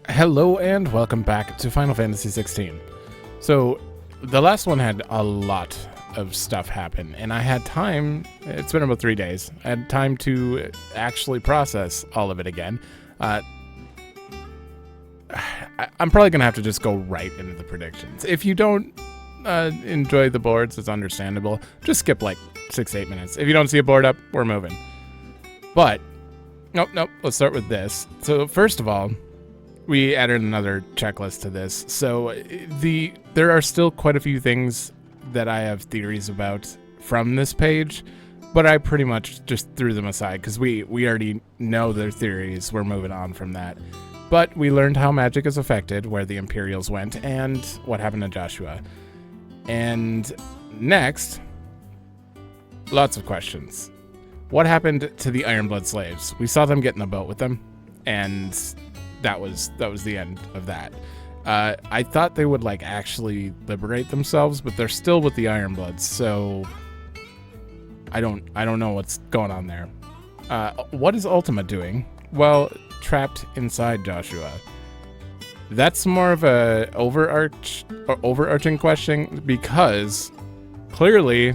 Hello and welcome back to Final Fantasy XVI. So the last one had a lot of stuff happen, and I had time. It's been about 3 days. I had time to actually process all of it again. I'm probably gonna have to just go right into the predictions. If you don't enjoy the boards, it's understandable. Just skip like 6-8 minutes. If you don't see a board up, we're moving. But nope. Let's start with this. So first of all, we added another checklist to this. So there are still quite a few things that I have theories about from this page, but I pretty much just threw them aside because we already know their theories. We're moving on from that. But we learned how magic is affected, where the Imperials went, and what happened to Joshua. And next, lots of questions. What happened to the Ironblood slaves? We saw them get in the boat with them, and that was the end of that. I thought they would like actually liberate themselves, but they're still with the Ironbloods, so I don't know what's going on there. What is Ultima doing? Well, trapped inside Joshua. That's more of a overarching question, because clearly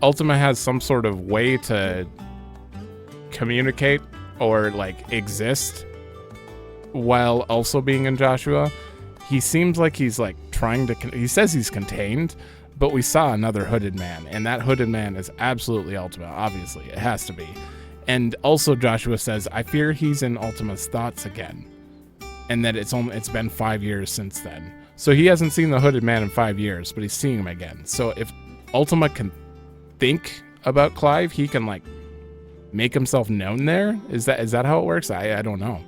Ultima has some sort of way to communicate or like exist while also being in Joshua. He seems like he's like trying to he says he's contained, but we saw another hooded man, and that hooded man is absolutely Ultima. Obviously it has to be. And also Joshua says, I fear he's in Ultima's thoughts again, and that it's been 5 years since then. So he hasn't seen the hooded man in 5 years, but he's seeing him again. So if Ultima can think about Clive, he can like make himself known there. Is that how it works? I don't know.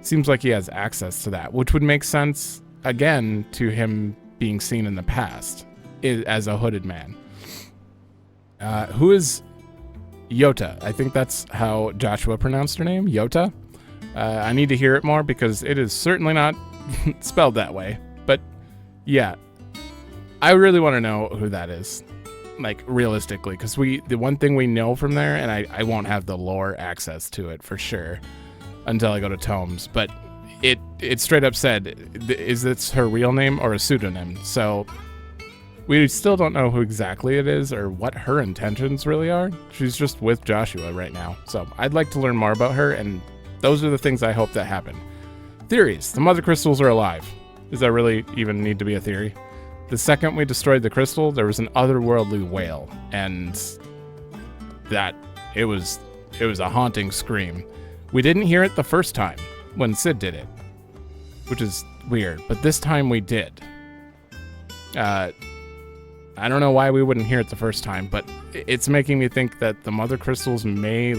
Seems like he has access to that, which would make sense again to him being seen in the past as a hooded man. Who is Yota? I think that's how Joshua pronounced her name, Yota. I need to hear it more because it is certainly not spelled that way. But yeah, I really want to know who that is, like realistically, because the one thing we know from there, and I won't have the lore access to it for sure until I go to Tomes, but it straight up said, is this her real name or a pseudonym? So we still don't know who exactly it is or what her intentions really are. She's just with Joshua right now. So I'd like to learn more about her, and those are the things I hope that happen. Theories. The mother crystals are alive. Does that really even need to be a theory? The second we destroyed the crystal, there was an otherworldly wail, and that it was a haunting scream. We didn't hear it the first time when Sid did it, which is weird, but this time we did. I don't know why we wouldn't hear it the first time, but it's making me think that the mother crystals may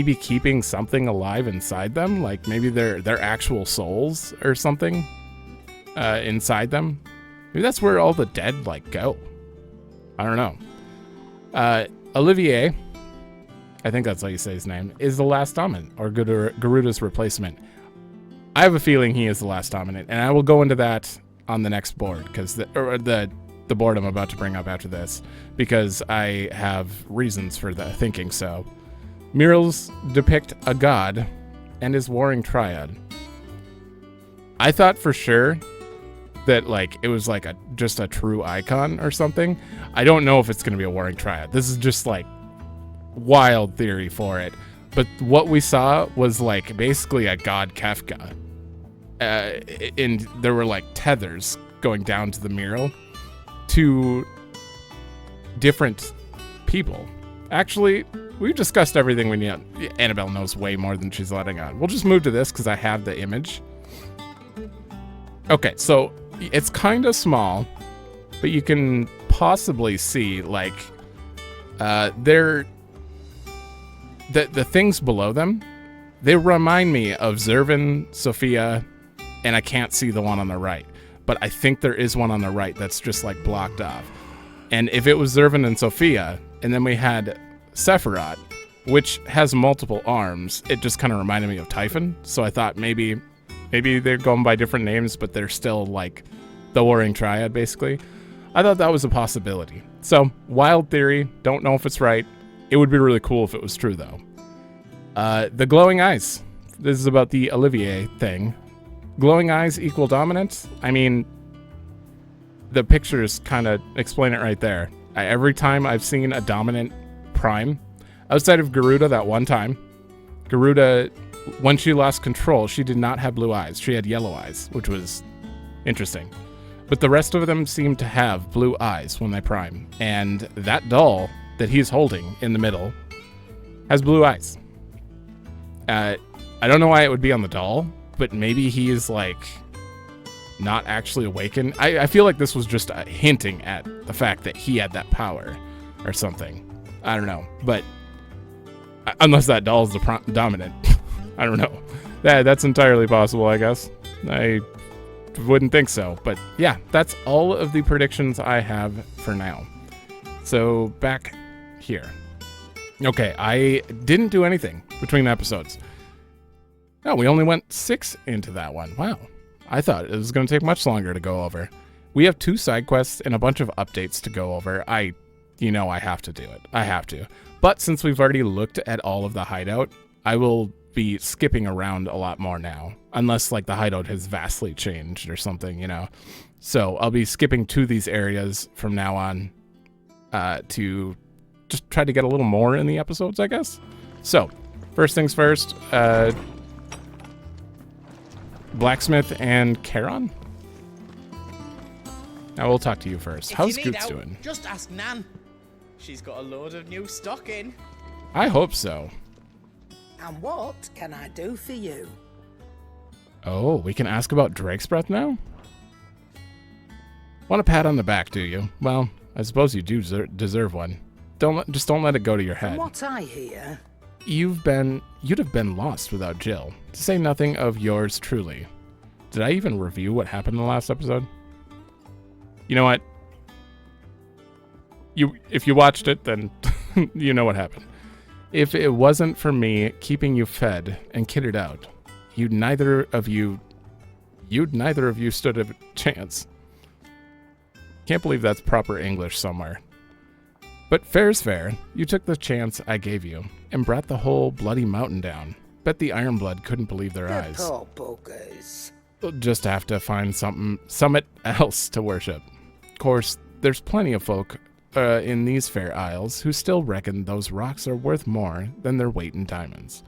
be keeping something alive inside them, like maybe they're actual souls or something inside them. Maybe that's where all the dead like go. I don't know. Olivier, I think that's how you say his name, is the last dominant, or Garuda's replacement. I have a feeling he is the last dominant, and I will go into that on the next board, because the board I'm about to bring up after this, because I have reasons for thinking so. Murals depict a god and his warring triad. I thought for sure that like it was like just a true icon or something. I don't know if it's going to be a warring triad. This is just like wild theory for it, but what we saw was like basically a god Kefka, and there were like tethers going down to the mural to different people. Actually, we've discussed everything we need. Annabelle knows way more than she's letting on. We'll just move to this because I have the image. Okay, so it's kind of small, but you can possibly see like the things below them, they remind me of Zervin, Sophia, and I can't see the one on the right, but I think there is one on the right that's just like blocked off. And if it was Zervin and Sophia, and then we had Sephiroth, which has multiple arms, it just kind of reminded me of Typhon. So I thought maybe they're going by different names, but they're still like the Warring Triad, basically. I thought that was a possibility. So, wild theory. Don't know if it's right. It would be really cool if it was true, though. The glowing eyes. This is about the Olivier thing. Glowing eyes equal dominance? I mean, the pictures kind of explain it right there. Every time I've seen a dominant prime, outside of Garuda that one time, Garuda, when she lost control, she did not have blue eyes. She had yellow eyes, which was interesting. But the rest of them seem to have blue eyes when they prime. And that doll that he's holding in the middle has blue eyes. I don't know why it would be on the doll, but maybe he is like not actually awakened. I feel like this was just hinting at the fact that he had that power or something. I don't know, but unless that doll's the dominant, I don't know. That's entirely possible, I guess. I wouldn't think so, but yeah, that's all of the predictions I have for now. So back here. Okay, I didn't do anything between episodes. No, we only went 6 into that one. Wow. I thought it was going to take much longer to go over. We have 2 side quests and a bunch of updates to go over. I have to do it. I have to. But since we've already looked at all of the hideout, I will be skipping around a lot more now. Unless, like, the hideout has vastly changed or something, So I'll be skipping to these areas from now on to just try to get a little more in the episodes, I guess. So, first things first, Blacksmith and Charon? Now we'll talk to you first. How's Scoots doing? Just ask Nan. She's got a load of new stock in. I hope so. And what can I do for you? Oh, we can ask about Drake's Breath now? Want a pat on the back, do you? Well, I suppose you do deserve one. Just don't let it go to your head. From what I hear, you'd have been lost without Jill, to say nothing of yours truly. Did I even review what happened in the last episode? You know what? If you watched it, then you know what happened. If it wasn't for me keeping you fed and kitted out, you'd neither of you stood a chance. Can't believe that's proper English somewhere. But fair's fair. You took the chance I gave you and brought the whole bloody mountain down. Bet the Ironblood couldn't believe their eyes. Poor buggers. Just have to find summit else to worship. Of course, there's plenty of folk in these fair isles who still reckon those rocks are worth more than their weight in diamonds.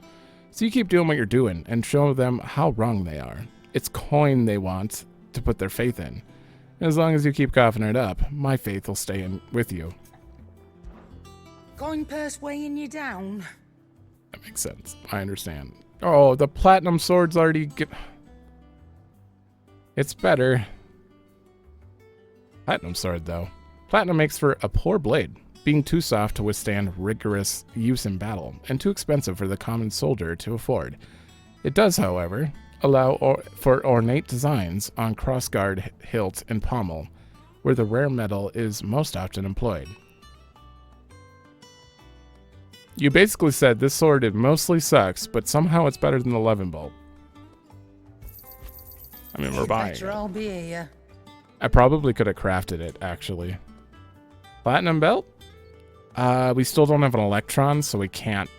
So you keep doing what you're doing and show them how wrong they are. It's coin they want to put their faith in. And as long as you keep coughing it up, my faith will stay in with you. Coin purse weighing you down? That makes sense. I understand. Oh, the platinum sword's already It's better. Platinum sword, though. Platinum makes for a poor blade, being too soft to withstand rigorous use in battle, and too expensive for the common soldier to afford. It does, however, allow for ornate designs on crossguard, hilt, and pommel, where the rare metal is most often employed. You basically said this sword it mostly sucks, but somehow it's better than the 11-bolt. I mean, we're buying it. I'll be here. I probably could have crafted it, actually. Platinum belt? We still don't have an electron, so we can't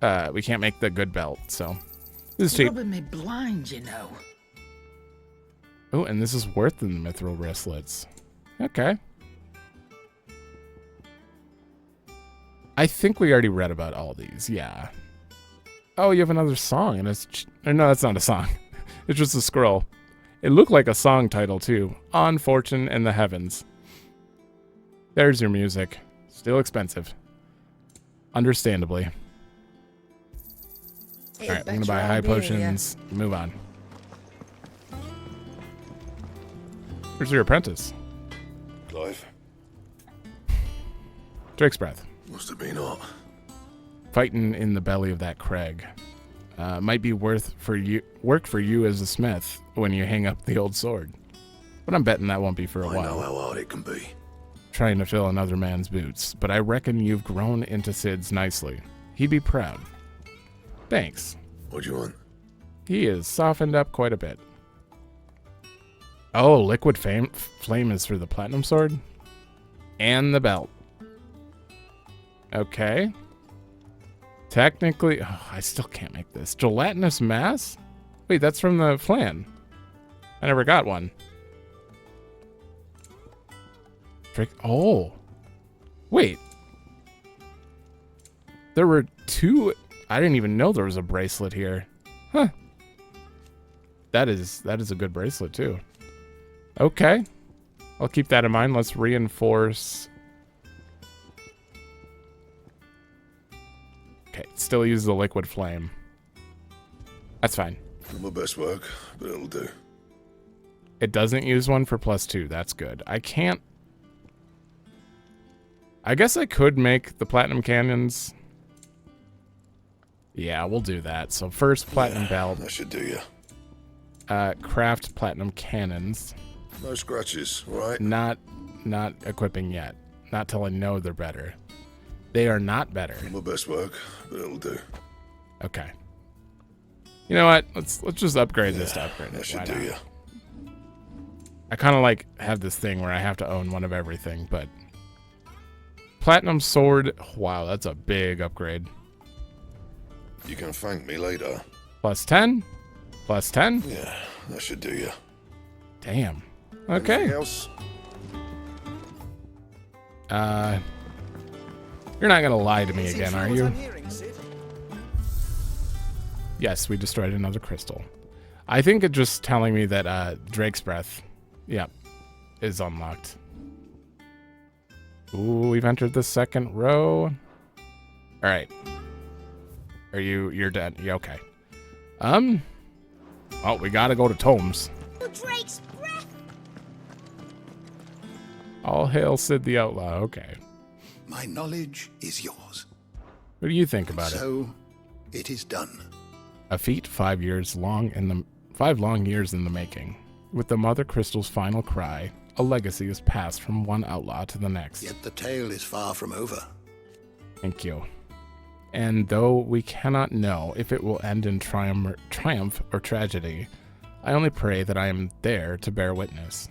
make the good belt, so this is cheap. Rubbing me blind, you know. Oh, and this is worth the mithril wristlets. Okay. I think we already read about all these, yeah. Oh, you have another song, and it's... no, that's not a song. It's just a scroll. It looked like a song title, too. On Fortune and the Heavens. There's your music. Still expensive. Understandably. Alright, I'm gonna buy high potions. Move on. Where's your apprentice? Clive. Drake's Breath. Must have been hot. Fighting in the belly of that crag. Might be work for you as a smith when you hang up the old sword. But I'm betting that won't be for a while. I know how hard it can be. Trying to fill another man's boots, but I reckon you've grown into Sid's nicely. He'd be proud. Thanks. What do you want? He is softened up quite a bit. Oh, liquid flame is for the platinum sword? And the belt. Okay. Technically, I still can't make this. Gelatinous mass? Wait, that's from the flan. I never got one. Oh. Wait. There were two. I didn't even know there was a bracelet here. Huh. That is a good bracelet too. Okay. I'll keep that in mind. Let's reinforce. Okay, still use the liquid flame. That's fine. Not my best work, but it'll do. It doesn't use one for +2. That's good. I can't. I guess I could make the platinum cannons. Yeah, we'll do that. So first platinum belt. That should do you. Craft platinum cannons. No scratches, right? Not equipping yet. Not till I know they're better. They are not better. Not my best work, but it'll do. Okay. You know what? Let's just upgrade this to upgrade it. That should Why do not? you. I kind of like have this thing where I have to own one of everything, but platinum sword. Wow, that's a big upgrade. You can thank me later. +10. +10. Yeah, that should do you. Damn. Okay. Anything else? You're not gonna lie to me again, are you? Yes, we destroyed another crystal. I think it's just telling me that Drake's Breath, yep, is unlocked. Ooh, we've entered the second row. All right. You're dead. Yeah, okay. Oh, we gotta go to Tomes. Drake's Breath. All hail Sid the Outlaw. Okay. My knowledge is yours. What do you think about it? So, it is done. A feat 5 long years in the making. With the Mother Crystal's final cry, a legacy is passed from one outlaw to the next. Yet the tale is far from over. Thank you. And though we cannot know if it will end in triumph or tragedy, I only pray that I am there to bear witness.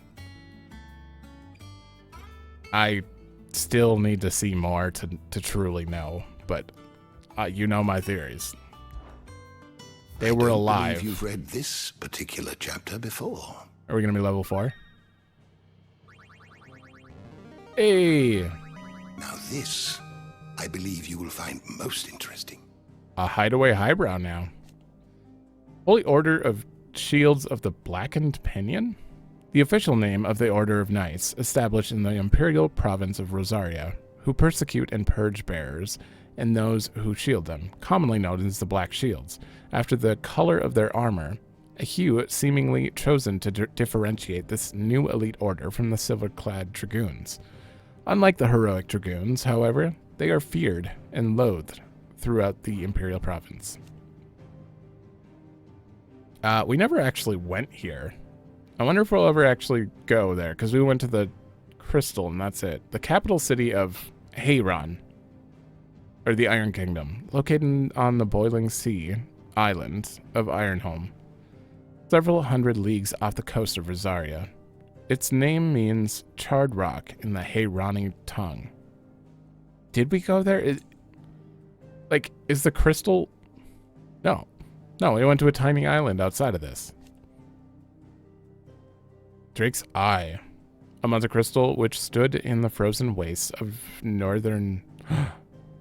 I still need to see more to truly know, but you know my theories. They were alive. I don't believe you've read this particular chapter before. Are we going to be level 4? Hey! Now this, I believe you will find most interesting. A Hideaway highbrow now. Holy Order of Shields of the Blackened Pinion? The official name of the Order of Knights, established in the Imperial Province of Rosaria, who persecute and purge bearers and those who shield them, commonly known as the Black Shields, after the color of their armor, a hue seemingly chosen to differentiate this new elite order from the silver-clad dragoons. Unlike the heroic dragoons, however, they are feared and loathed throughout the Imperial Province. We never actually went here. I wonder if we'll ever actually go there, because we went to the Crystal and that's it. The capital city of Hayron, or the Iron Kingdom, located on the boiling sea island of Ironholm, several hundred leagues off the coast of Rosaria. Its name means charred rock in the Hayrani tongue. Did we go there? Is the crystal... No, we went to a tiny island outside of this. Drake's Eye, a mother crystal which stood in the frozen wastes of northern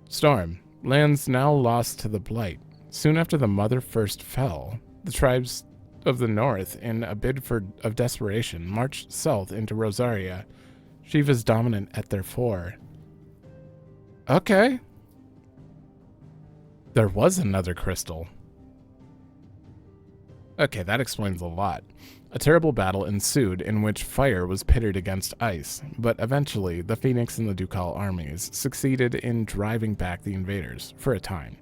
Storm, lands now lost to the blight. Soon after the mother first fell, the tribes of the north, in a bid of desperation, marched south into Rosaria. Shiva's dominant at their fore. Okay. There was another crystal. Okay, that explains a lot. A terrible battle ensued in which fire was pitted against ice, but eventually the Phoenix and the Ducal armies succeeded in driving back the invaders, for a time.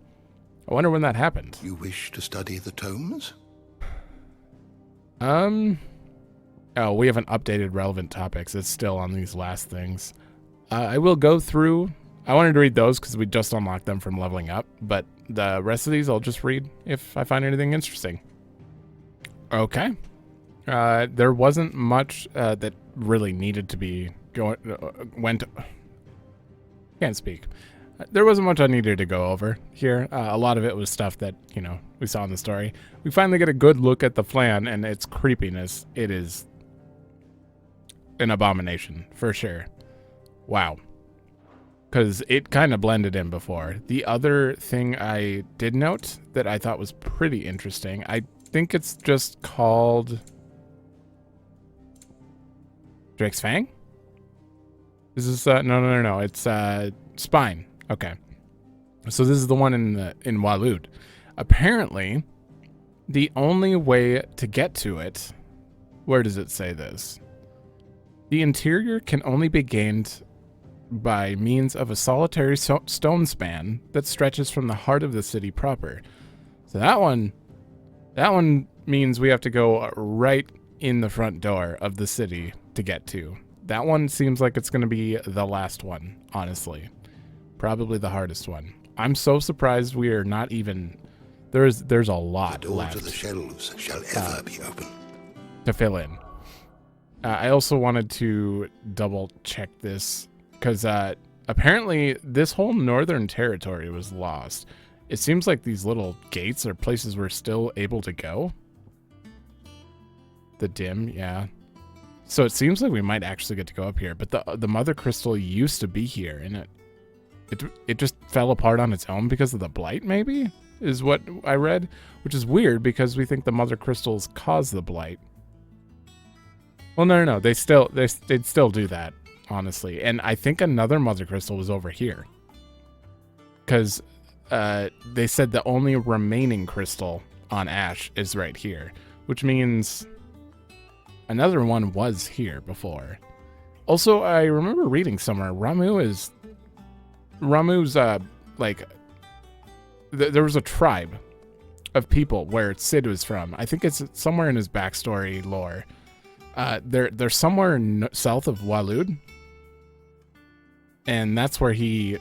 I wonder when that happened. You wish to study the tomes? Oh, we haven't updated relevant topics. It's still on these last things. I will go through. I wanted to read those because we just unlocked them from leveling up, but the rest of these I'll just read if I find anything interesting. Okay. There wasn't much that really needed to be Can't speak. There wasn't much I needed to go over here. A lot of it was stuff that, you know, we saw in the story. We finally get a good look at the flan and its creepiness. It is an abomination, for sure. Wow. Because it kind of blended in before. The other thing I did note that I thought was pretty interesting, I think it's just called Drake's Fang? Is this, no. It's, Spine. Okay. So this is the one in Walud. Apparently, the only way to get to it, where does it say this? The interior can only be gained by means of a solitary stone span that stretches from the heart of the city proper. So that one means we have to go right in the front door of the city to get to. That one seems like it's going to be the last one, honestly. Probably the hardest one. I'm so surprised we are not even... There's a lot The door left to the shelves shall ever be open. to fill in. I also wanted to double check this because apparently this whole northern territory was lost. It seems like these little gates are places we're still able to go. The dim, yeah. So it seems like we might actually get to go up here, but the mother crystal used to be here, and it just fell apart on its own because of the blight, maybe, is what I read, which is weird because we think the mother crystals cause the blight. Well, no, they'd still do that, honestly, and I think another mother crystal was over here because they said the only remaining crystal on Ash is right here, which means another one was here before. Also, I remember reading somewhere Ramu's like there was a tribe of people where Sid was from. I think it's somewhere in his backstory lore. They're somewhere south of Walud, and that's where he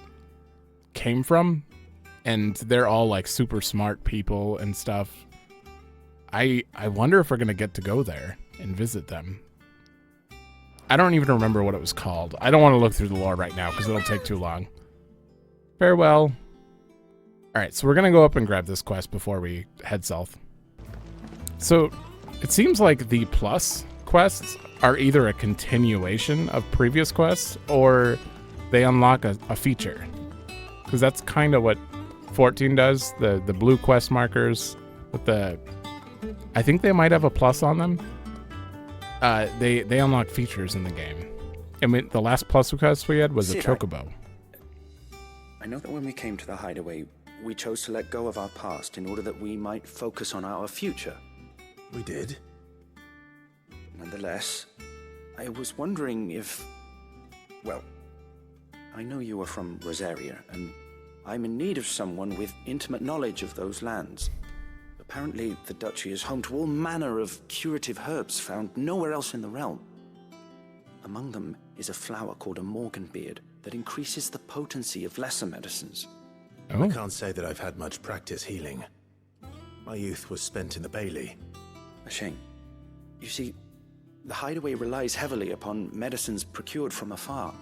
came from. And they're all like super smart people and stuff. I wonder if we're gonna get to go there and visit them. I don't even remember what it was called. I don't want to look through the lore right now because it'll take too long. Farewell. Alright, so we're going to go up and grab this quest before we head south. So, it seems like the plus quests are either a continuation of previous quests or they unlock a feature. Because that's kind of what 14 does. The blue quest markers with the... I think they might have a plus on them. They unlock features in the game. And the last plus quest we had was a chocobo. I know that when we came to the Hideaway, we chose to let go of our past in order that we might focus on our future. We did? Nonetheless, I was wondering if... Well, I know you are from Rosaria, and I'm in need of someone with intimate knowledge of those lands. Apparently, the duchy is home to all manner of curative herbs found nowhere else in the realm. Among them is a flower called a morganbeard that increases the potency of lesser medicines. Oh. I can't say that I've had much practice healing. My youth was spent in the Bailey. A shame. You see, the Hideaway relies heavily upon medicines procured from afar.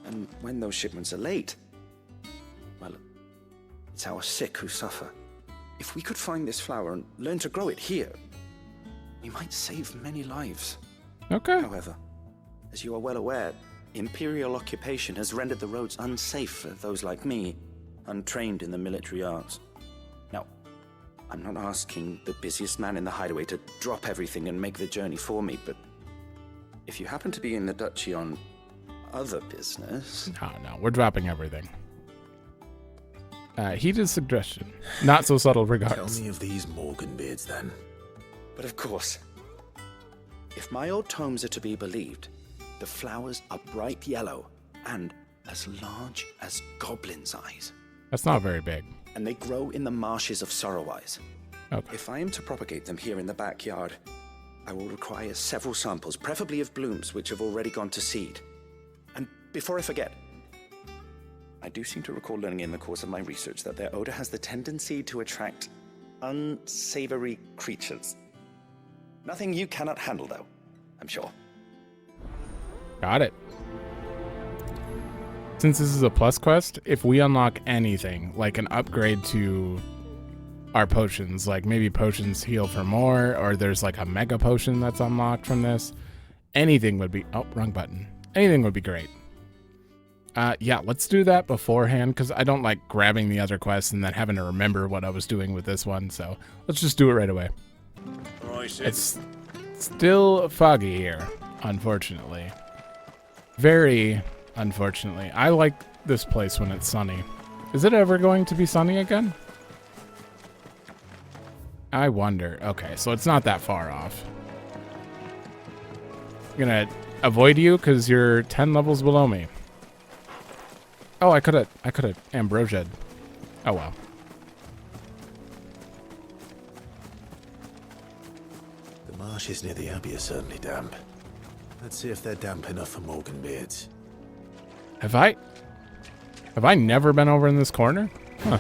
And when those shipments are late, well, it's our sick who suffer. If we could find this flower and learn to grow it here, we might save many lives. Okay. However, as you are well aware, Imperial occupation has rendered the roads unsafe for those like me, untrained in the military arts. Now, I'm not asking the busiest man in the Hideaway to drop everything and make the journey for me, but if you happen to be in the duchy on other business... Oh, no, we're dropping everything. Heated suggestion. Not so subtle regards. Tell me of these Morganbeards, then. But of course, if my old tomes are to be believed, the flowers are bright yellow and as large as goblins' eyes. That's not very big. And they grow in the marshes of Sorrowwise. Okay. If I am to propagate them here in the backyard, I will require several samples, preferably of blooms which have already gone to seed. And before I forget, I do seem to recall learning in the course of my research that their odor has the tendency to attract unsavory creatures. Nothing you cannot handle, though, I'm sure. Got it. Since this is a plus quest, if we unlock anything, like an upgrade to our potions, like maybe potions heal for more, or there's like a mega potion that's unlocked from this, anything would be, oh, wrong button. Anything would be great. Yeah, let's do that beforehand, because I don't like grabbing the other quests and then having to remember what I was doing with this one, so let's just do it right away. It's still foggy here, unfortunately. Very unfortunately. I like this place when it's sunny. Is it ever going to be sunny again? I wonder. Okay, so it's not that far off. I'm gonna avoid you because you're 10 levels below me. Oh, I could have ambrosia'd. Oh well. The marshes near the Abbey are certainly damp. Let's see if they're damp enough for Morgan beards. Have I never been over in this corner? Huh.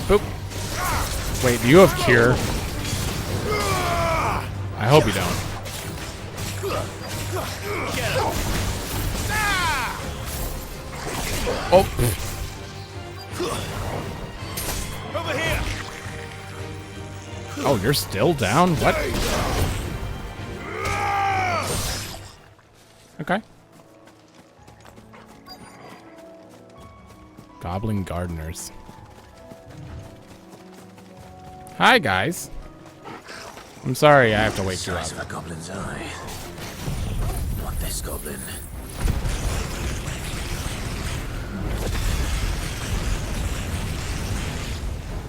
Boop. Wait, do you have cure? I hope you don't. Oh. Over here. Oh, you're still down? What? Okay. Goblin gardeners. Hi, guys. I'm sorry I have to wake you up. Size of a goblin's eye. Not this goblin.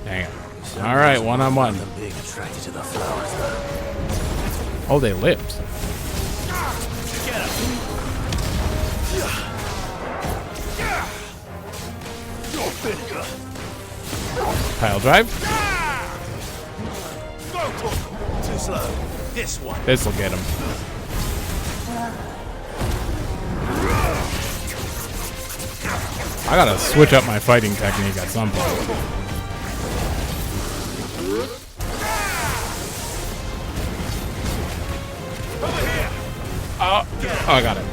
Dang it. All right, one-on-one. I'm being attracted to the flowers, though. Oh, they lived. Pile drive. Too slow. This one. This will get him. I gotta switch up my fighting technique at some point. Oh, I got it.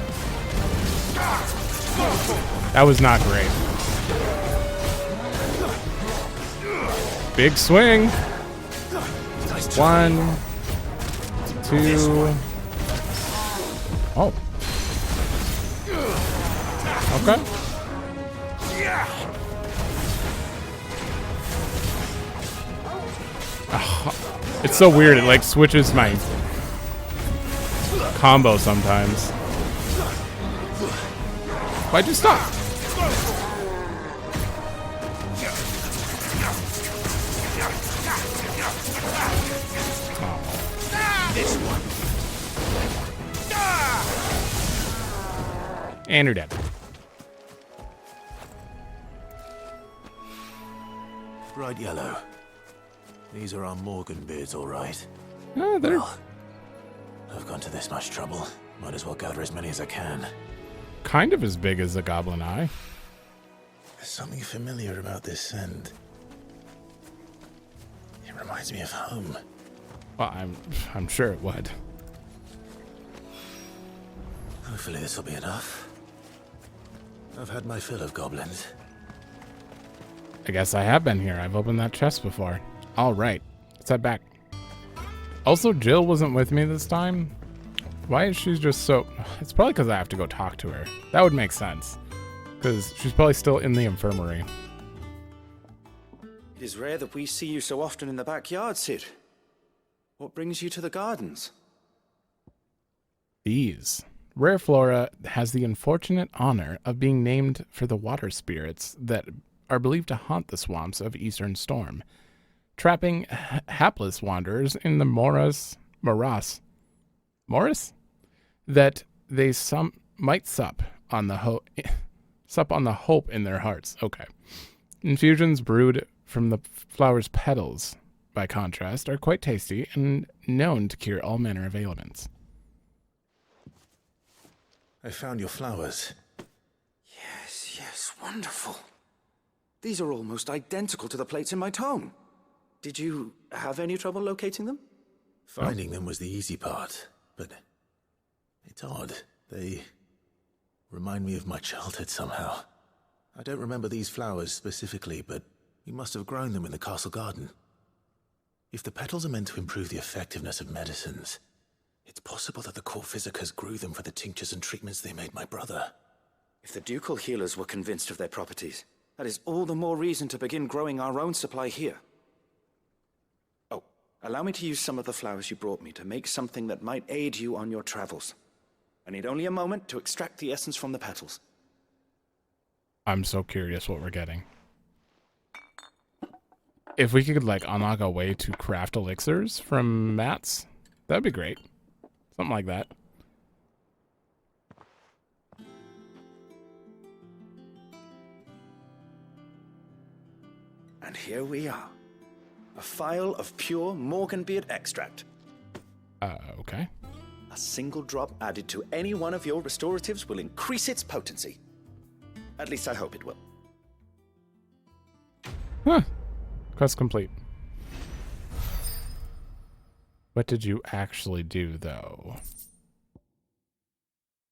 That was not great. Big swing. 1, 2. Oh. Okay. It's so weird. It like switches my combo sometimes. Why'd you stop? This one. And you're dead. Bright yellow. These are our Morgan beards, all right. They're Well, I've gone to this much trouble. Might as well gather as many as I can. kind of as big as a goblin eye. There's something familiar about this scent. It reminds me of home. Well, I'm sure it would. Hopefully this will be enough. I've had my fill of goblins. I guess I have been here. I've opened that chest before. All right, let's head back. Also, Jill wasn't with me this time. Why is she just so... It's probably because I have to go talk to her. That would make sense. Because she's probably still in the infirmary. It is rare that we see you so often in the backyard, Sid. What brings you to the gardens? These. Rare Flora has the unfortunate honor of being named for the water spirits that are believed to haunt the swamps of Eastern Storm, trapping hapless wanderers in the morass that they might sup on the hope in their hearts. Okay. Infusions brewed from the flower's petals, by contrast, are quite tasty and known to cure all manner of ailments. I found your flowers. Yes, wonderful. These are almost identical to the plates in my tome. Did you have any trouble locating them? Finding them was the easy part, but It's odd. They remind me of my childhood somehow. I don't remember these flowers specifically, but you must have grown them in the castle garden. If the petals are meant to improve the effectiveness of medicines, it's possible that the court physicers grew them for the tinctures and treatments they made my brother. If the ducal healers were convinced of their properties, that is all the more reason to begin growing our own supply here. Oh, allow me to use some of the flowers you brought me to make something that might aid you on your travels. I need only a moment to extract the essence from the petals. I'm so curious what we're getting. If we could, like, unlock a way to craft elixirs from mats, that'd be great. Something like that. And here we are. A phial of pure Morganbeard extract. Okay. A single drop added to any one of your restoratives will increase its potency. At least I hope it will. Huh. Quest complete. What did you actually do, though?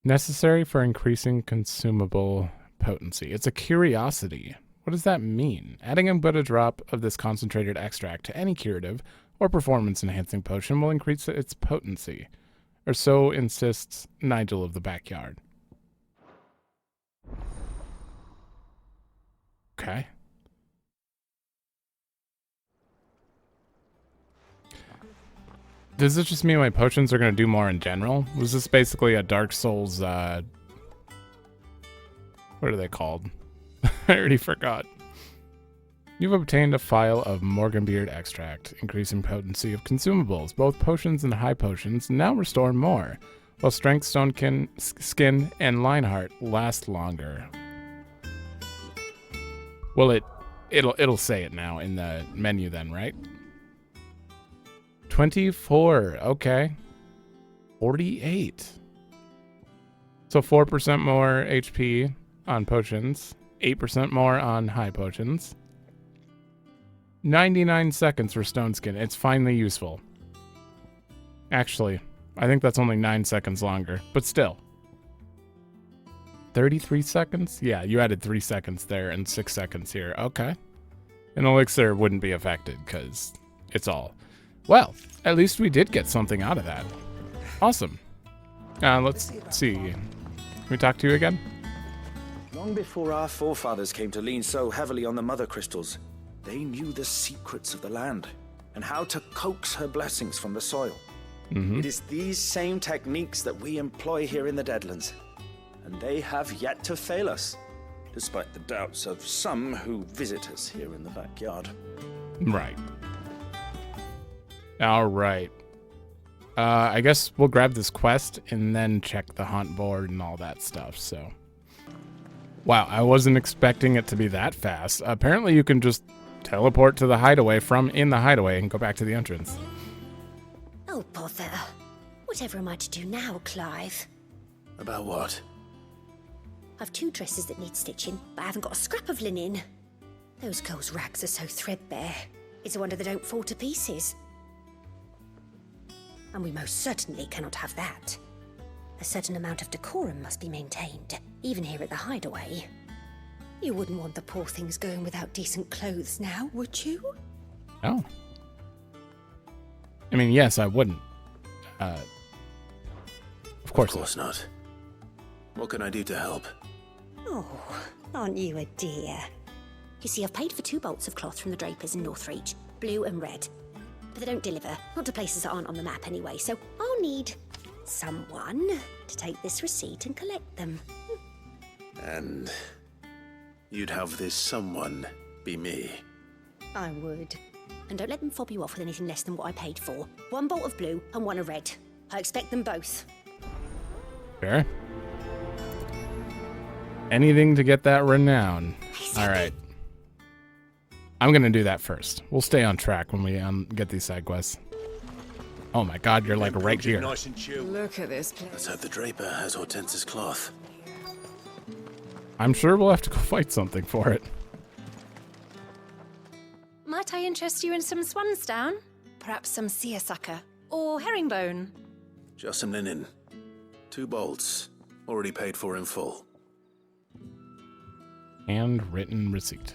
Necessary for increasing consumable potency. It's a curiosity. What does that mean? Adding but a drop of this concentrated extract to any curative or performance-enhancing potion will increase its potency. Or so insists Nigel of the Backyard. Okay. Does this just mean my potions are going to do more in general? Was this basically a Dark Souls, what are they called? I already forgot. You've obtained a phial of Morganbeard extract, increasing potency of consumables. Both potions and high potions now restore more, while Strength, Stone Skin, and Lionheart last longer. Well, it'll say it now in the menu then, right? 24, okay. 48. So 4% more HP on potions, 8% more on high potions. 99 seconds for Stone Skin. It's finally useful. Actually, I think that's only 9 seconds longer, but still. 33 seconds? Yeah, you added 3 seconds there and 6 seconds here. Okay. An elixir wouldn't be affected because it's all. Well, at least we did get something out of that. Awesome. Let's see. Can we talk to you again? Long before our forefathers came to lean so heavily on the mother crystals, they knew the secrets of the land and how to coax her blessings from the soil. Mm-hmm. It is these same techniques that we employ here in the Deadlands, and they have yet to fail us, despite the doubts of some who visit us here in the backyard. Right. All right. I guess we'll grab this quest and then check the hunt board and all that stuff, so. Wow, I wasn't expecting it to be that fast. Apparently you can just teleport to the hideaway from in the hideaway and go back to the entrance. Oh, bother. Whatever am I to do now, Clive? About what? I've 2 dresses that need stitching, but I haven't got a scrap of linen. Those girls' rags are so threadbare. It's a wonder they don't fall to pieces. And we most certainly cannot have that. A certain amount of decorum must be maintained, even here at the hideaway. You wouldn't want the poor things going without decent clothes now, would you? Oh. I mean, yes, I wouldn't. Of course not. What can I do to help? Oh, aren't you a dear? You see, I've paid for 2 bolts of cloth from the drapers in Northreach, blue and red. But they don't deliver, not to places that aren't on the map anyway, so I'll need someone to take this receipt and collect them. And you'd have this someone be me? I would. And don't let them fob you off with anything less than what I paid for. 1 bolt of blue and 1 of red. I expect them both. Fair. Anything to get that renown. All right. I'm going to do that first. We'll stay on track when we get these side quests. Oh my god, you're like right here. Nice and chill. Look at this place. Let's hope the draper has Hortense's cloth. I'm sure we'll have to go fight something for it. Might I interest you in some swansdown? Perhaps some seersucker or herringbone? Just some linen. 2 bolts. Already paid for in full. Handwritten receipt.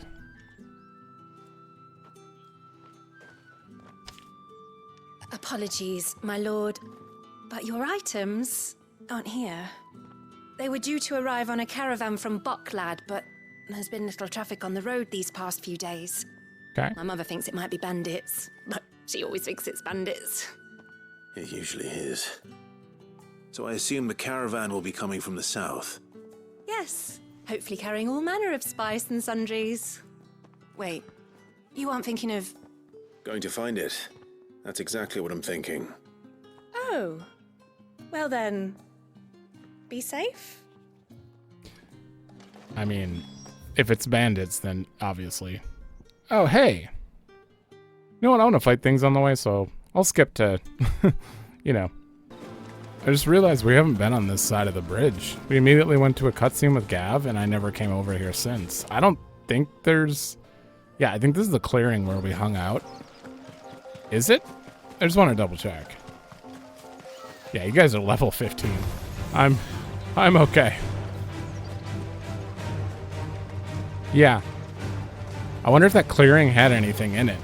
Apologies, my lord, but your items aren't here. They were due to arrive on a caravan from Boklad, but there's been little traffic on the road these past few days. Okay. My mother thinks it might be bandits, but she always thinks it's bandits. It usually is. So I assume the caravan will be coming from the south. Yes, hopefully carrying all manner of spice and sundries. Wait, you aren't thinking of... Going to find it. That's exactly what I'm thinking. Oh, well then, be safe? I mean, if it's bandits, then obviously. Oh, hey. You know what? I want to fight things on the way, so I'll skip to, you know. I just realized we haven't been on this side of the bridge. We immediately went to a cutscene with Gav, and I never came over here since. I don't think there's... Yeah, I think this is the clearing where we hung out. Is it? I just want to double check. Yeah, you guys are level 15. I'm okay. Yeah. I wonder if that clearing had anything in it.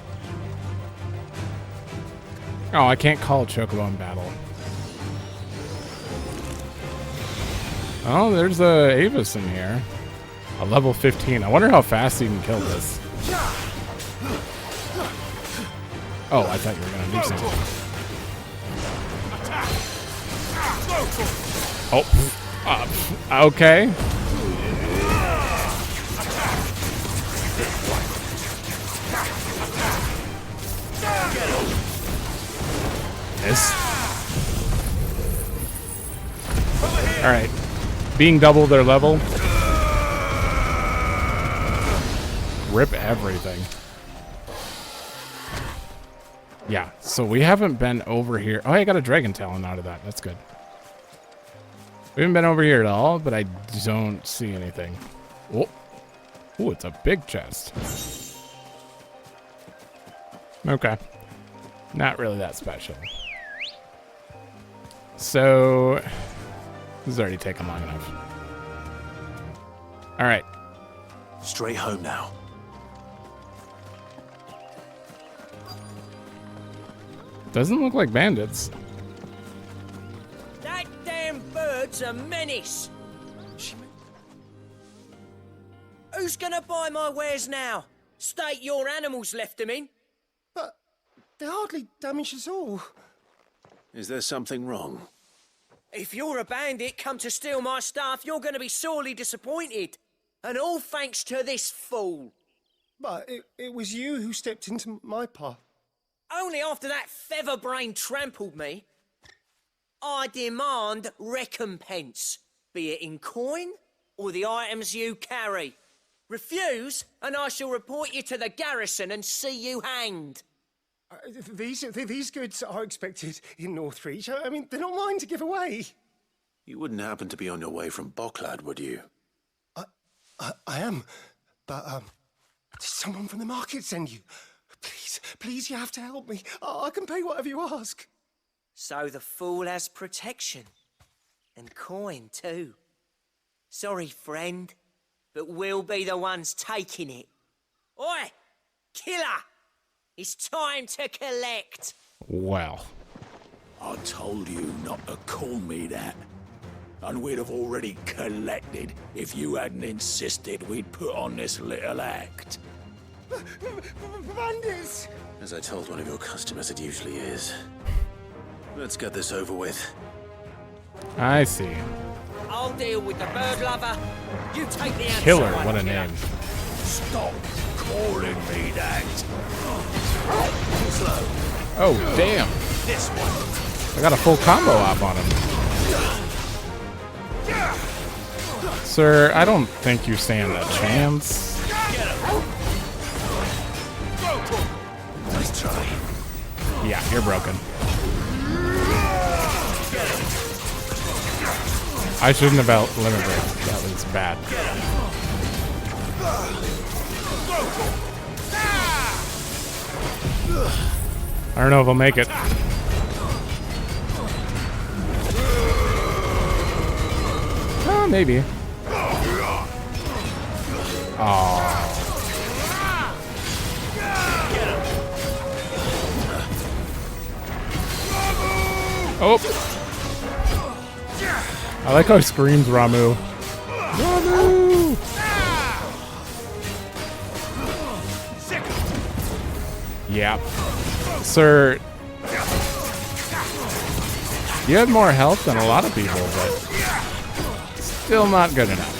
Oh, I can't call a Chocobo in battle. Oh, there's a Avis in here. A level 15. I wonder how fast you can kill this. Oh, I thought you were going to do something. Oh, okay. Miss. All right. Being double their level. Rip everything. Yeah, so we haven't been over here. Oh, I got a dragon talon out of that. That's good. We haven't been over here at all, but I don't see anything. Oh, ooh, it's a big chest. Okay. Not really that special. So, this has already taken long enough. All right. Straight home now. Doesn't look like bandits. That damn bird's a menace. Who's gonna buy my wares now? State your animals left them in. But they hardly damage us all. Is there something wrong? If you're a bandit come to steal my stuff, you're gonna be sorely disappointed. And all thanks to this fool. But it was you who stepped into my path. Only after that featherbrain trampled me. I demand recompense, be it in coin or the items you carry. Refuse, and I shall report you to the garrison and see you hanged. These goods are expected in Northreach. I mean, they're not mine to give away. You wouldn't happen to be on your way from Boklad, would you? I am, but did someone from the market send you? Please, you have to help me. I can pay whatever you ask. So the fool has protection. And coin, too. Sorry, friend, but we'll be the ones taking it. Oi! Killer! It's time to collect. Well. I told you not to call me that. And we'd have already collected if you hadn't insisted we'd put on this little act. Bandits! As I told one of your customers, it usually is. Let's get this over with. I see. I'll deal with the bird lover. You take the answer. Killer, what a name. Stop calling me that. Too slow. Oh, damn. This one. I got a full combo off on him. Sir, I don't think you stand a chance. Nice try. Yeah, you're broken. I shouldn't have out-limit break. That was bad. I don't know if I'll make it. Oh, maybe. Oh. Oh. I like how he screams Ramu. Ramu! Yeah. Sir, you have more health than a lot of people, but still not good enough.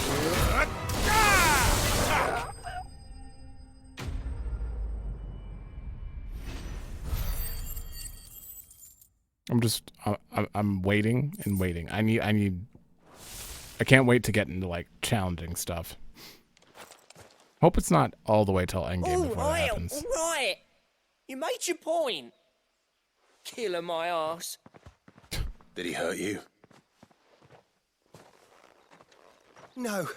I'm waiting and waiting. I can't wait to get into like challenging stuff. Hope it's not all the way till endgame before that happens. All right. You made your point. Killer my ass. Did he hurt you? No,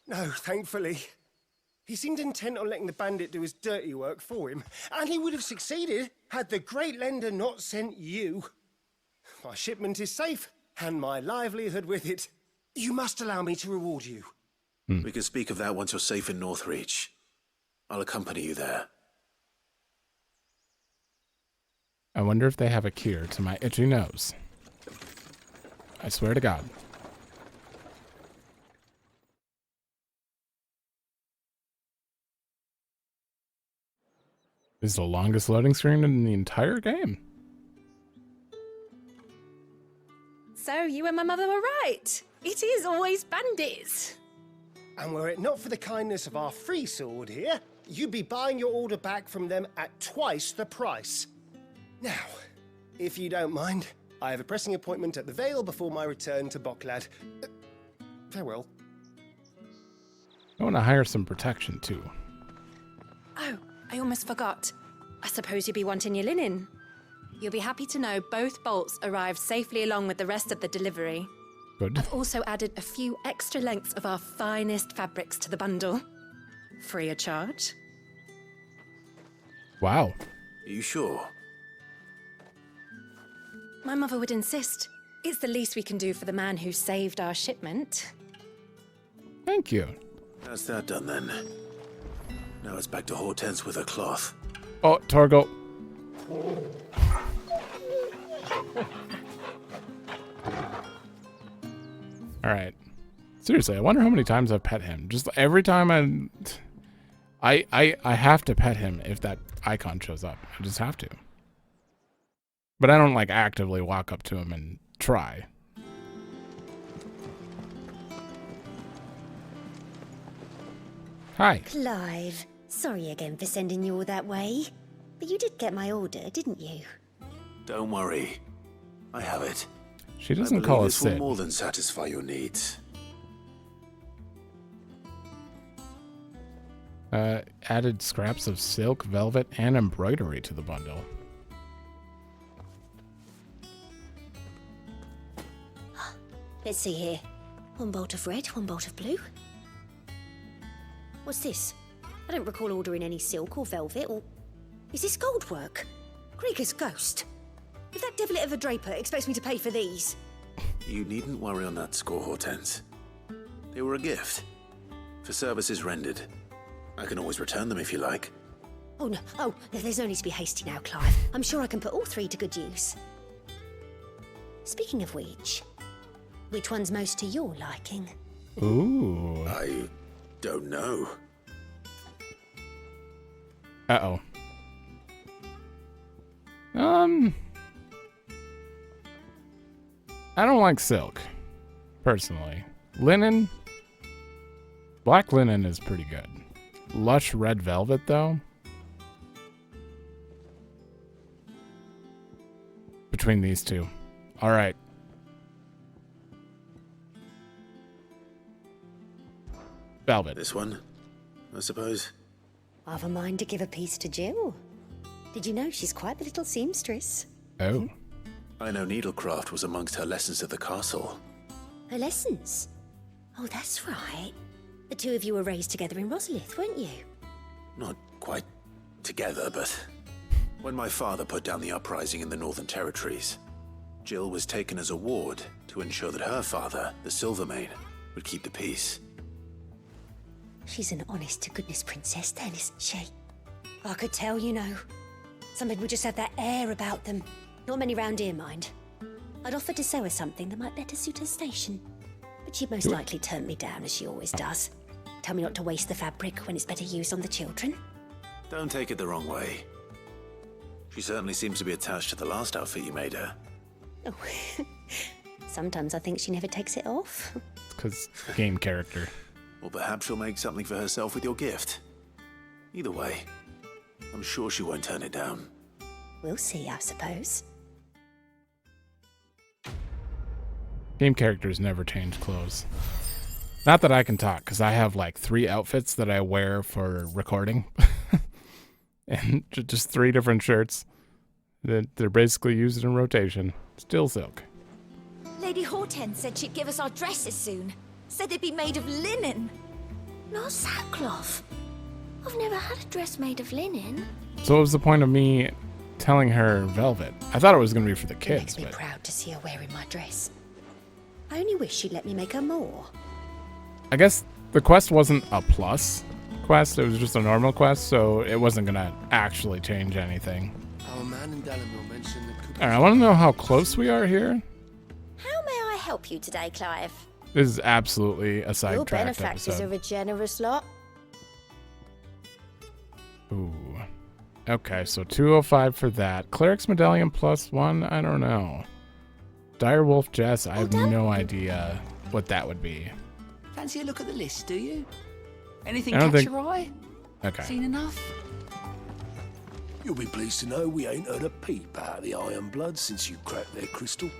thankfully. He seemed intent on letting the bandit do his dirty work for him, and he would have succeeded had the Great Lender not sent you. My shipment is safe, and my livelihood with it. You must allow me to reward you. We can speak of that once you're safe in Northreach. I'll accompany you there. I wonder if they have a cure to my itchy nose. I swear to God. This is the longest loading screen in the entire game. So you and my mother were right. It is always bandits. And were it not for the kindness of our free sword here, you'd be buying your order back from them at twice the price. Now, if you don't mind, I have a pressing appointment at the Vale before my return to Boklad. Farewell. I want to hire some protection too. Oh, I almost forgot. I suppose you'll be wanting your linen. You'll be happy to know both bolts arrived safely along with the rest of the delivery. Good. I've also added a few extra lengths of our finest fabrics to the bundle. Free of charge. Wow. Are you sure? My mother would insist. It's the least we can do for the man who saved our shipment. Thank you. That's that done then. Now it's back to Hortense with her cloth. Oh, Torgo. All right. Seriously, I wonder how many times I've pet him. Just every time I have to pet him if that icon shows up. I just have to. But I don't like actively walk up to him and try. Hi. Clive, sorry again for sending you all that way. But you did get my order, didn't you? Don't worry. I have it. She doesn't call us this will Sid. more than satisfy your needs. Added scraps of silk, velvet, and embroidery to the bundle. Let's see here. One bolt of red, one bolt of blue. What's this? I don't recall ordering any silk or velvet or... Is this gold work? Krieger's ghost. If that devilet of a draper expects me to pay for these... You needn't worry on that score, Hortense. They were a gift. For services rendered. I can always return them if you like. Oh, no. Oh, there's no need to be hasty now, Clive. I'm sure I can put all three to good use. Speaking of which one's most to your liking? Ooh. I don't know. Uh-oh. I don't like silk, personally. Linen? Black linen is pretty good. Lush red velvet, though? Between these two. All right. Velvet. This one, I suppose. I've a mind to give a piece to Jill. Did you know she's quite the little seamstress? Oh. I know needlecraft was amongst her lessons at the castle. Her lessons? Oh, that's right. The two of you were raised together in Rosalith, weren't you? Not quite together, but when my father put down the uprising in the Northern Territories, Jill was taken as a ward to ensure that her father, the Silvermane, would keep the peace. She's an honest-to-goodness princess then, isn't she? I could tell, you know. Some people just have that air about them. Not many round here, mind. I'd offered to sew her something that might better suit her station. But she'd most likely turn me down, as she always does. Tell me not to waste the fabric when it's better used on the children. Don't take it the wrong way. She certainly seems to be attached to the last outfit you made her. Oh, sometimes I think she never takes it off. It's because game character. Or perhaps she'll make something for herself with your gift. Either way, I'm sure she won't turn it down. We'll see, I suppose. Game characters never change clothes. Not that I can talk, because I have like 3 outfits that I wear for recording. And just 3 different shirts. They're basically used in rotation. Still silk. Lady Hortense said she'd give us our dresses soon. Said they'd be made of linen. Not sackcloth. I've never had a dress made of linen. So what was the point of me telling her velvet? I thought it was going to be for the It kids. makes me But proud to see her wearing my dress. I only wish she'd let me make her more. I guess the quest wasn't a plus quest. It was just a normal quest, so it wasn't going to actually change anything. Our man in Dalamil mentioned that. All right, I want to know how close we are here. How may I help you today, Clive? This is absolutely a Your sidetracked benefactors episode. are a generous lot. Ooh. Okay, so 205 for that. Cleric's Medallion +1, I don't know. Direwolf Jess, I have no idea what that would be. Fancy a look at the list, do you? Anything I don't catch think- your eye? Okay. Seen enough? You'll be pleased to know we ain't heard a peep out of the Iron Blood since you cracked their crystal.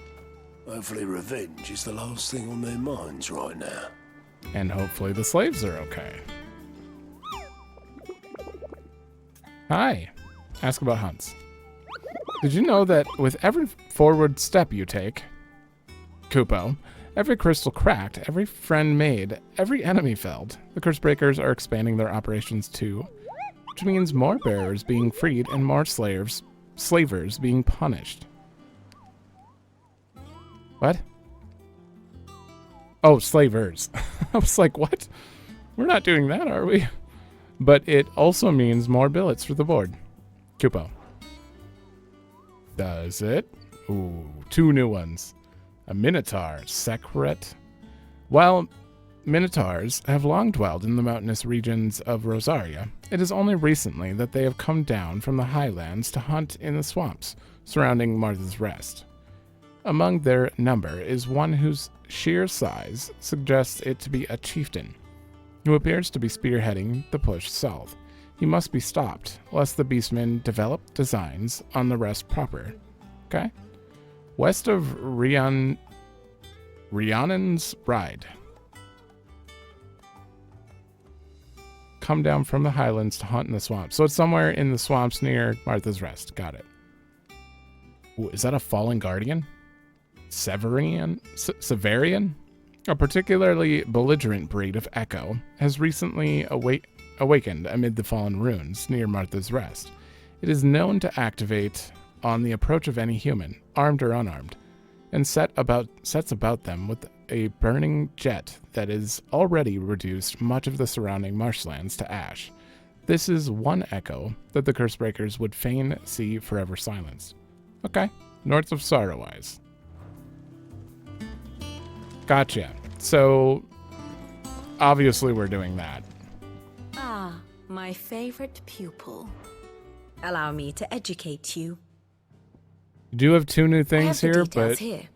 Hopefully revenge is the last thing on their minds right now. And hopefully the slaves are okay. Hi. Ask about hunts. Did you know that with every forward step you take, Kupo, every crystal cracked, every friend made, every enemy felled, the Cursebreakers are expanding their operations too, which means more bearers being freed and more slavers being punished. What? Oh, slavers. I was like, what? We're not doing that, are we? But it also means more billets for the board. Kupo. Does it? Ooh, 2 new ones. A Minotaur, Sekret. While Minotaurs have long dwelled in the mountainous regions of Rosaria, it is only recently that they have come down from the highlands to hunt in the swamps surrounding Martha's Rest. Among their number is one whose sheer size suggests it to be a chieftain, who appears to be spearheading the push south. He must be stopped, lest the beastmen develop designs on the rest proper. Okay? West of Rhiannon's Bride. Come down from the highlands to hunt in the swamps. So it's somewhere in the swamps near Martha's Rest. Got it. Ooh, is that a fallen guardian? Severian? A particularly belligerent breed of echo has recently awakened amid the fallen ruins near Martha's Rest. It is known to activate on the approach of any human, armed or unarmed, and sets about them with a burning jet that has already reduced much of the surrounding marshlands to ash. This is one echo that the Cursebreakers would fain see forever silenced. Okay, north of Sorrowwise. Gotcha. So, obviously we're doing that. Ah, my favorite pupil. Allow me to educate you. You do have 2 new things I have the here, details but here.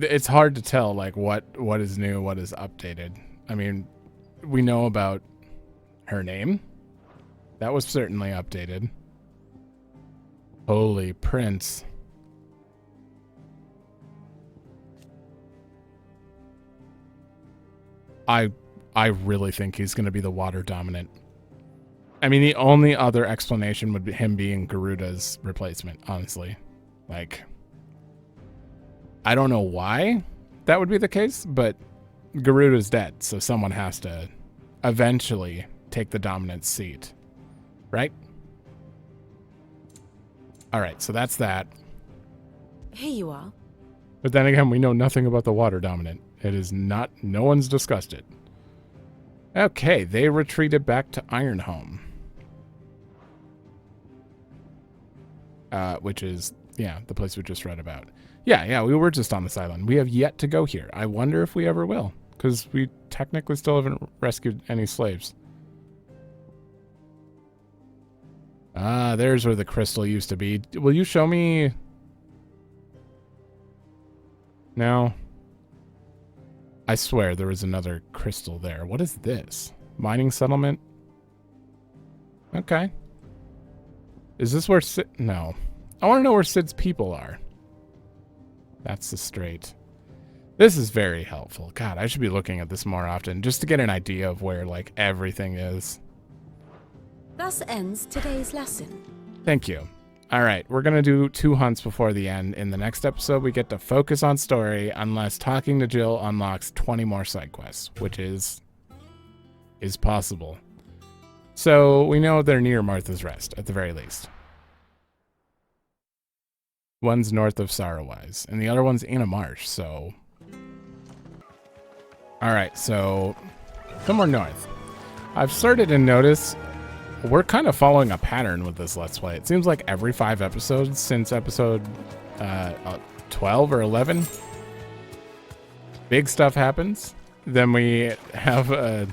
it's hard to tell like what is new, what is updated. I mean, we know about her name. That was certainly updated. Holy Prince. I really think he's going to be the water dominant. I mean, the only other explanation would be him being Garuda's replacement, honestly. Like, I don't know why that would be the case, but Garuda's dead, so someone has to eventually take the dominant seat. Right? Alright, so that's that. Here you are. But then again, we know nothing about the water dominant. It is not. No one's discussed it. Okay, they retreated back to Ironhome. Which is, yeah, the place we just read about. Yeah, we were just on this island. We have yet to go here. I wonder if we ever will, because we technically still haven't rescued any slaves. Ah, there's where the crystal used to be. Will you show me? No. I swear there was another crystal there. What is this? Mining settlement? Okay. Is this where Sid... No. I want to know where Sid's people are. That's the strait. This is very helpful. God, I should be looking at this more often just to get an idea of where, like, everything is. Thus ends today's lesson. Thank you. All right, we're going to do 2 hunts before the end. In the next episode, we get to focus on story unless talking to Jill unlocks 20 more side quests, which is possible. So we know they're near Martha's Rest, at the very least. One's north of Sorrowwise, and the other one's in a marsh, so... All right, so somewhere north. I've started to notice we're kind of following a pattern with this Let's Play. It seems like every 5 episodes since episode 12 or 11, big stuff happens. Then we have a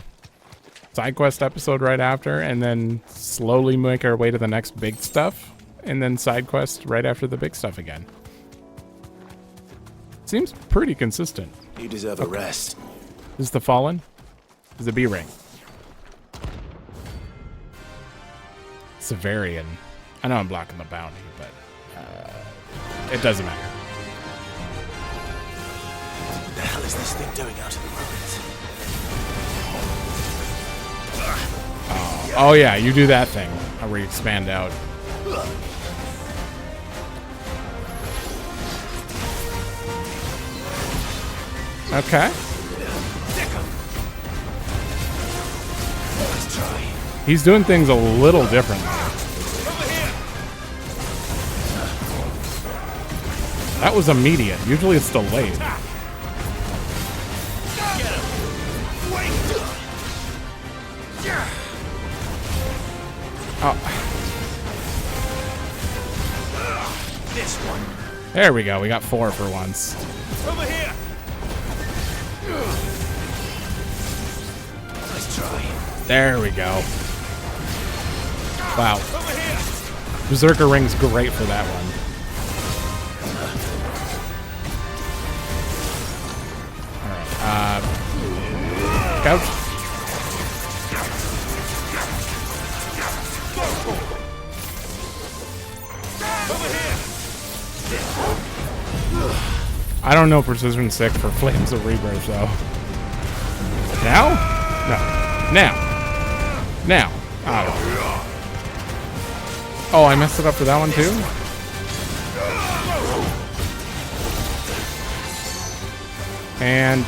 side quest episode right after, and then slowly make our way to the next big stuff, and then side quest right after the big stuff again. Seems pretty consistent. You deserve a rest. This is the Fallen? This is the B-Ring. Severian. I know I'm blocking the bounty, but it doesn't matter. What the hell is this thing doing out in the ruins? Oh yeah, you do that thing where you expand out. Okay. He's doing things a little differently. That was immediate. Usually it's delayed. Oh. This one. There we go. We got 4 for once. Over here. Nice try. There we go. Wow. Berserker Ring's great for that one. Alright, couch. I don't know Precision 6 for Flames of Rebirth, though. Now? No. Now. Now. Oh, I messed it up for that one, too? And...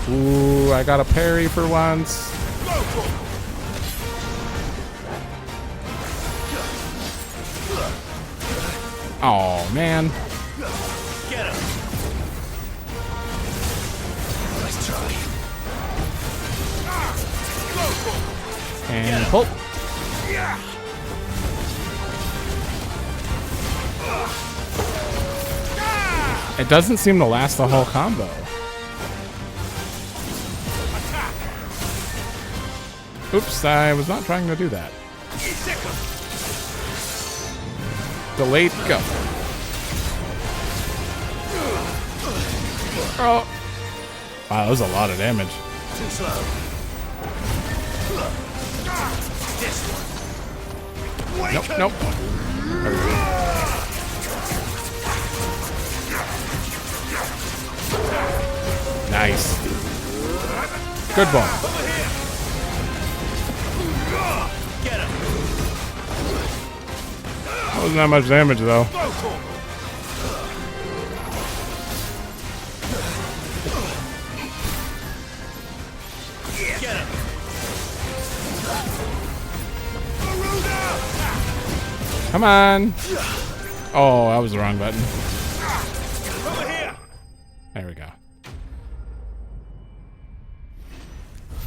Ooh, I got a parry for once. Oh, man. Get him. Nice try. And pull. It doesn't seem to last the whole combo. Oops, I was not trying to do that. Delayed go. Oh. Wow, that was a lot of damage. Too slow. This one. Nope, nope. There we go. Nice. Good ball. Get him. That wasn't that much damage, though. Get him. Come on. Oh, that was the wrong button. There we go.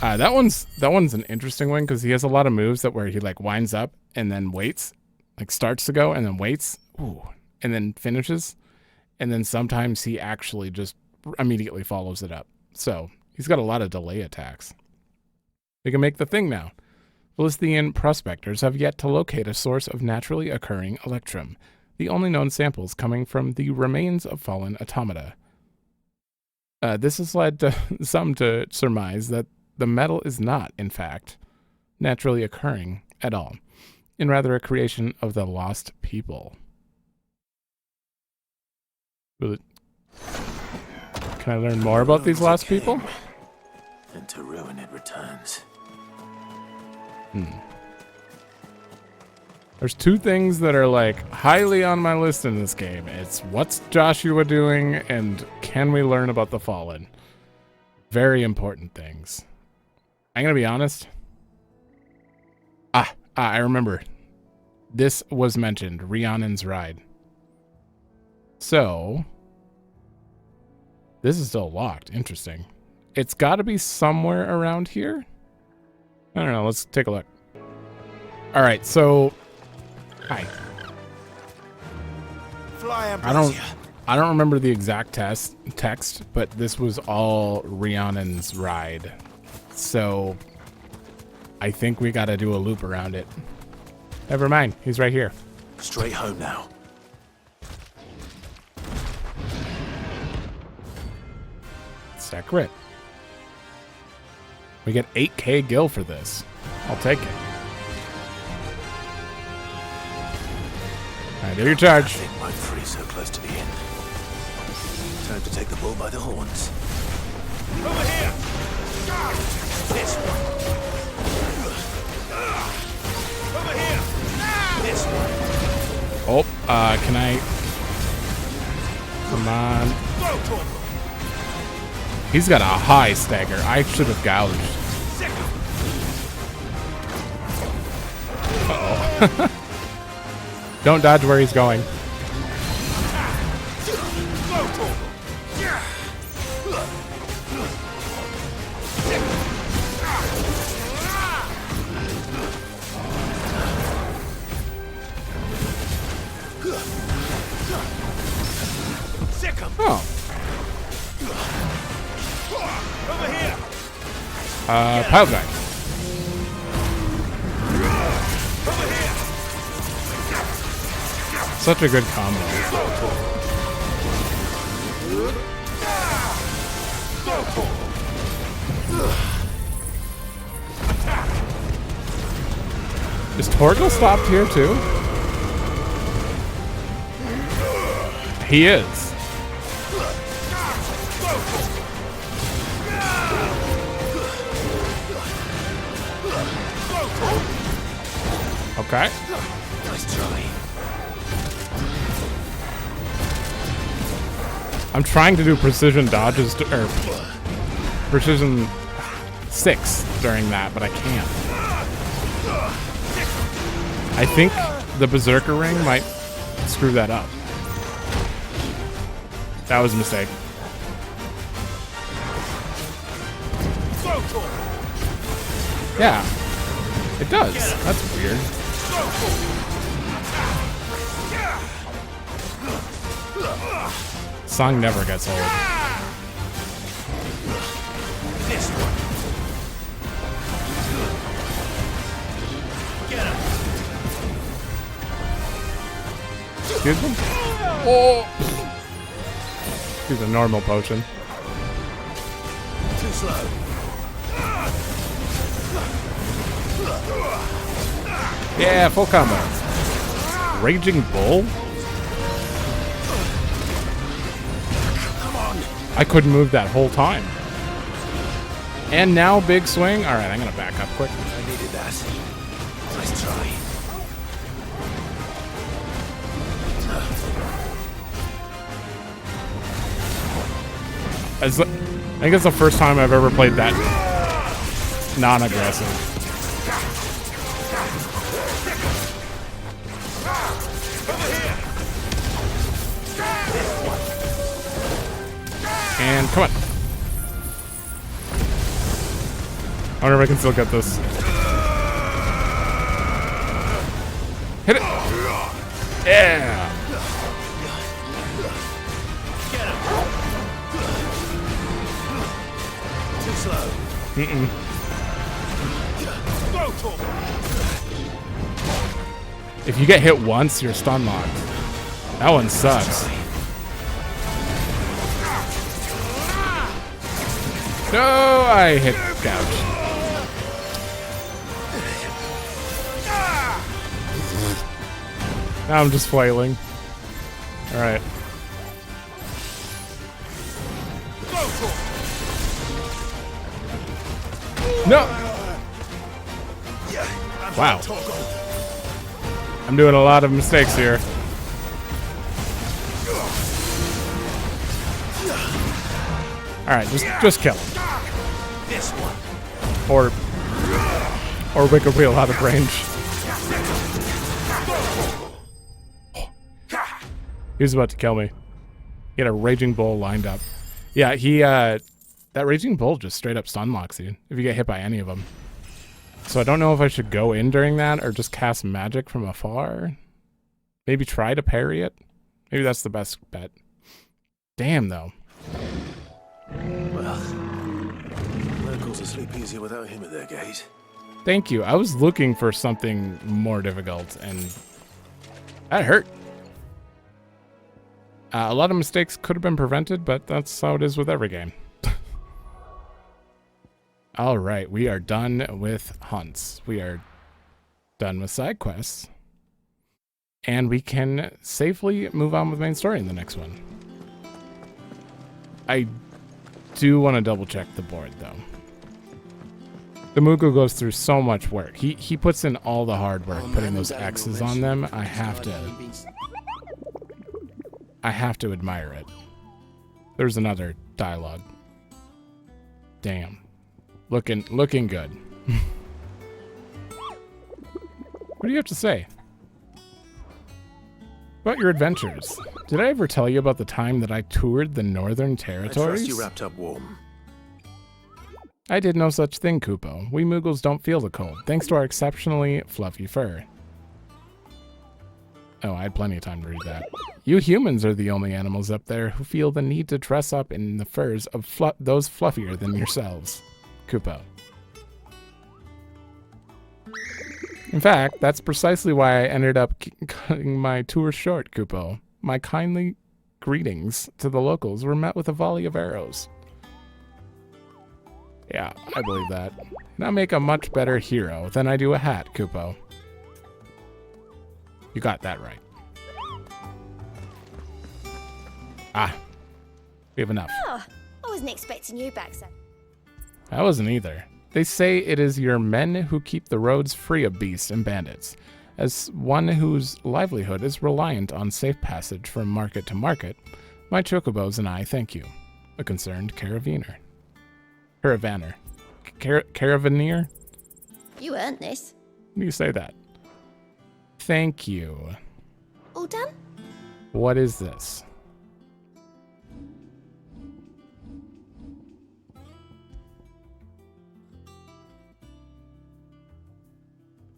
That one's an interesting one because he has a lot of moves that where he like winds up and then waits, like starts to go and then waits, and then finishes, and then sometimes he actually just immediately follows it up. So he's got a lot of delay attacks. We can make the thing now. Valisthean prospectors have yet to locate a source of naturally occurring electrum, the only known samples coming from the remains of fallen automata. This has led to some to surmise that the metal is not, in fact, naturally occurring at all, and rather a creation of the lost people. Can I learn more about these lost people? And to ruin it returns. There's two things that are like highly on my list in this game. It's what's Joshua doing and can we learn about the Fallen? Very important things. I'm gonna be honest. I remember. This was mentioned, Rhiannon's Ride. So this is still locked. Interesting. It's got to be somewhere around here. I don't know. Let's take a look. All right. So, hi. I don't remember the exact text, but this was all Rhiannon's Ride. So, I think we got to do a loop around it. Never mind. He's right here. Straight home now. Stack grit. We get 8k gil for this. I'll take it. Alright, there your charge. Nothing like free so close to the end. Time to take the bull by the horns. Over here! This one. Over here! This one. Oh, can I? Come on. He's got a high stagger. I should have gouged. Uh-oh. Don't dodge where he's going. Oh. Pile drive. Such a good combo. Is Torgal stopped here too? He is. Okay. Nice try. I'm trying to do precision dodges or precision 6 during that, but I can't. I think the Berserker Ring might screw that up. That was a mistake. Yeah, it does. That's weird. Song never gets old. Excuse me? Oh! He's a normal potion. Too slow. Yeah, full combo. Raging Bull? I couldn't move that whole time. And now big swing. All right, I'm gonna back up quick. I needed that. Nice try. I think it's the first time I've ever played that non-aggressive. And come on. I wonder if I can still get this. Hit it. Yeah. Too slow. If you get hit once, you're stun locked. That one sucks. No, I hit couch. Now I'm just flailing. All right. No. Wow. I'm doing a lot of mistakes here. All right, just kill him. This one. Or wiggle wheel out of range. He was about to kill me. He had a raging bull lined up. Yeah, that raging bull just straight up stun locks you if you get hit by any of them. So I don't know if I should go in during that or just cast magic from afar. Maybe try to parry it. Maybe that's the best bet. Damn though. Well, locals will sleep easier without him at their gate. Thank you. I was looking for something more difficult and that hurt. A lot of mistakes could have been prevented, but that's how it is with every game. All right, we are done with hunts. We are done with side quests. And we can safely move on with main story in the next one. I do want to double check the board, though. The Moogle goes through so much work. He puts in all the hard work, putting those X's on them. I have to admire it. There's another dialogue. Damn. Looking good. What do you have to say? About your adventures. Did I ever tell you about the time that I toured the Northern Territories? I trust you wrapped up warm. I did no such thing, Kupo. We Moogles don't feel the cold, thanks to our exceptionally fluffy fur. Oh, I had plenty of time to read that. You humans are the only animals up there who feel the need to dress up in the furs of those fluffier than yourselves. Kupo. In fact, that's precisely why I ended up cutting my tour short, Kupo. My kindly greetings to the locals were met with a volley of arrows. Yeah, I believe that. And I make a much better hero than I do a hat, Kupo. You got that right. Ah, we have enough. Oh, I wasn't expecting you back, sir. I wasn't either. They say it is your men who keep the roads free of beasts and bandits. As one whose livelihood is reliant on safe passage from market to market, my chocobos and I thank you. A concerned caravaner. Caravaneer? You earned this. When do you say that? Thank you. All done? What is this?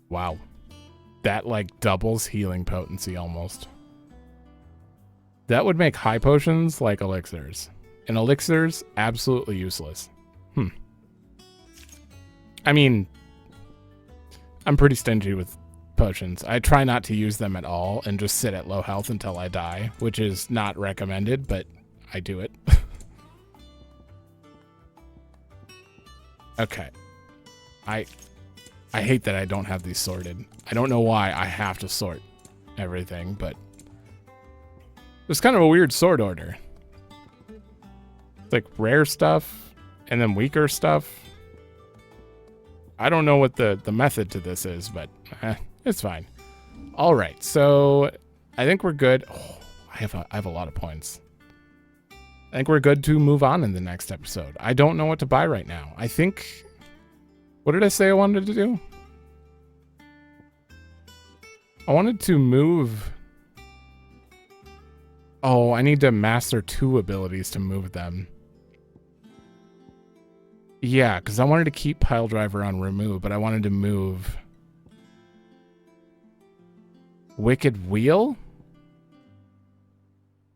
Wow. That like doubles healing potency almost. That would make high potions like elixirs. And elixirs, absolutely useless. I mean, I'm pretty stingy with potions. I try not to use them at all and just sit at low health until I die, which is not recommended, but I do it. Okay. I hate that I don't have these sorted. I don't know why I have to sort everything, but it's kind of a weird sort order. It's like rare stuff and then weaker stuff. I don't know what the method to this is, but it's fine. All right, so I think we're good. Oh, I have a lot of points. I think we're good to move on in the next episode. I don't know what to buy right now. I think... What did I say I wanted to do? I wanted to move... Oh, I need to master 2 abilities to move them. Yeah, because I wanted to keep Pile Driver on remove, but I wanted to move Wicked Wheel?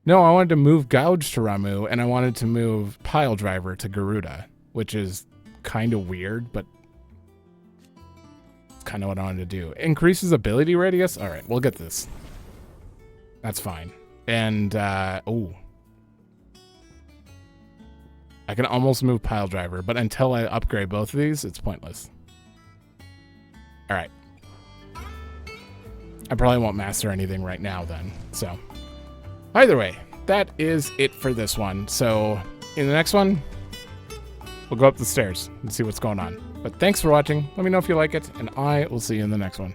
No, I wanted to move Gouge to Ramu, and I wanted to move Pile Driver to Garuda, which is kind of weird, but it's kind of what I wanted to do. Increases ability radius? All right, we'll get this. That's fine. And, oh. I can almost move Pile Driver, but until I upgrade both of these, it's pointless. All right. I probably won't master anything right now then, so. Either way, that is it for this one. So, in the next one, we'll go up the stairs and see what's going on. But thanks for watching. Let me know if you like it, and I will see you in the next one.